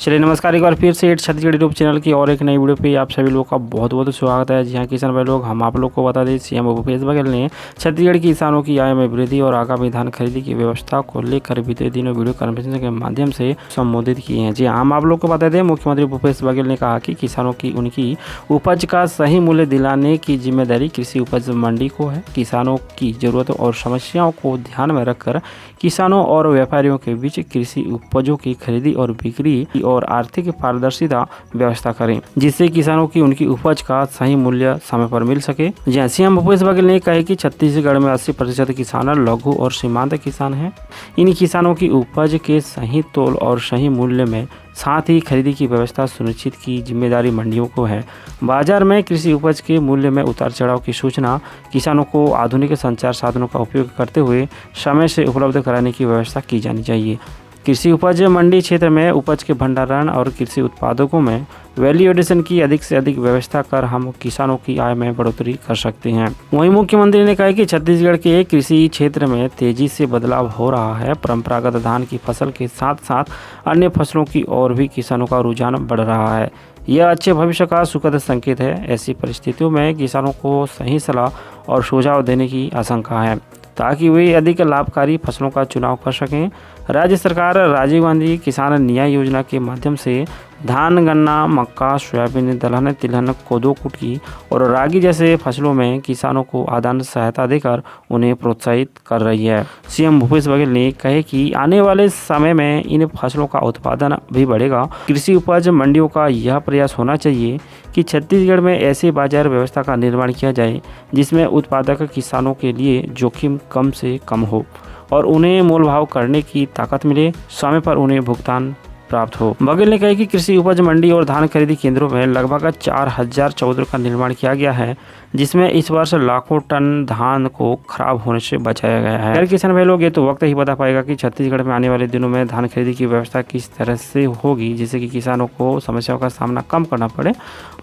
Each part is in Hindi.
चलिए नमस्कार, एक बार फिर से छत्तीसगढ़ यूट्यूब चैनल की और एक नई वीडियो पे आप सभी लोगों का बहुत बहुत स्वागत है। जी हाँ किसान भाई लोग, हम आप लोग को बता दें सीएम भूपेश बघेल ने छत्तीसगढ़ की किसानों की आय में वृद्धि और आगामी धान खरीदी की व्यवस्था को लेकर बीते दिनों वीडियो कॉन्फ्रेंसिंग के माध्यम से संबोधित किए हैं। जी हाँ, हम आप लोग को बता दें मुख्यमंत्री भूपेश बघेल ने कहा कि किसानों की उनकी उपज का सही मूल्य दिलाने की जिम्मेदारी कृषि उपज मंडी को है। किसानों की जरूरतों और समस्याओं को ध्यान में रखकर किसानों और व्यापारियों के बीच कृषि उपजों की खरीदी और बिक्री और आर्थिक पारदर्शिता व्यवस्था करें, जिससे किसानों की उनकी उपज का सही मूल्य समय पर मिल सके। जहाँ सीएम भूपेश बघेल ने कहा कि छत्तीसगढ़ में 80% किसान लघु और सीमांत किसान हैं। इन किसानों की उपज के सही तोल और सही मूल्य में साथ ही खरीदी की व्यवस्था सुनिश्चित की जिम्मेदारी मंडियों को है। बाजार में कृषि उपज के मूल्य में उतार चढ़ाव की सूचना किसानों को आधुनिक संचार साधनों का उपयोग करते हुए समय से उपलब्ध कराने की व्यवस्था की जानी चाहिए। कृषि उपज मंडी क्षेत्र में उपज के भंडारण और कृषि उत्पादकों में वैल्यू एडिशन की अधिक से अधिक व्यवस्था कर हम किसानों की आय में बढ़ोतरी कर सकते हैं। वहीं मुख्यमंत्री ने कहा कि छत्तीसगढ़ के कृषि क्षेत्र में तेजी से बदलाव हो रहा है। परंपरागत धान की फसल के साथ साथ अन्य फसलों की ओर भी किसानों का रुझान बढ़ रहा है। यह अच्छे भविष्य का सुखद संकेत है। ऐसी परिस्थितियों में किसानों को सही सलाह और सुझाव देने की आशंका है ताकि वे अधिक लाभकारी फसलों का चुनाव कर सकें। राज्य सरकार राजीव गांधी किसान न्याय योजना के माध्यम से धान, गन्ना, मक्का, सोयाबीन, दलहन, तिलहन, कोदो, कुटकी और रागी जैसे फसलों में किसानों को आदान सहायता देकर उन्हें प्रोत्साहित कर रही है। सीएम भूपेश बघेल ने कहे कि आने वाले समय में इन फसलों का उत्पादन भी बढ़ेगा। कृषि उपज मंडियों का यह प्रयास होना चाहिए कि छत्तीसगढ़ में ऐसे बाजार व्यवस्था का निर्माण किया जाए जिसमें उत्पादक किसानों के लिए जोखिम कम से कम हो और उन्हें मोलभाव करने की ताकत मिले, समय पर उन्हें भुगतान प्राप्त हो। बघेल ने कहा कि कृषि उपज मंडी और धान खरीदी केंद्रों में लगभग 4000 चौदर का निर्माण किया गया है, जिसमें इस वर्ष लाखों टन धान को खराब होने से बचाया गया है। अगर किसान भाई लोग, ये तो वक्त ही बता पाएगा कि छत्तीसगढ़ में आने वाले दिनों में धान खरीदी की व्यवस्था किस तरह से होगी, जिससे कि किसानों को समस्याओं का सामना कम करना पड़े।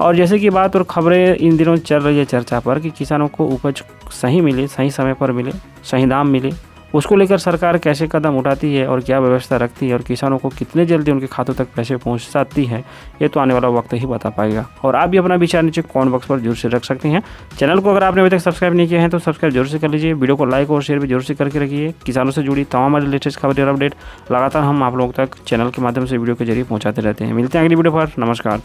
और जैसे कि बात और खबरें इन दिनों चल रही है चर्चा पर कि किसानों को उपज सही मिले, सही समय पर मिले, सही दाम मिले, उसको लेकर सरकार कैसे कदम उठाती है और क्या व्यवस्था रखती है और किसानों को कितने जल्दी उनके खातों तक पैसे पहुंचाती है, ये तो आने वाला वक्त ही बता पाएगा। और आप भी अपना विचार नीचे कमेंट बॉक्स पर जरूर से रख सकते हैं। चैनल को अगर आपने अभी तक सब्सक्राइब नहीं किया है तो सब्सक्राइब जरूर से कर लीजिए। वीडियो को लाइक और शेयर भी जरूर से करके रखिए। किसानों से जुड़ी तमाम लेटेस्ट खबरें और अपडेट लगातार हम आप लोगों तक चैनल के माध्यम से वीडियो के जरिए पहुँचाते रहते हैं। मिलते हैं अगली वीडियो पर। नमस्कार।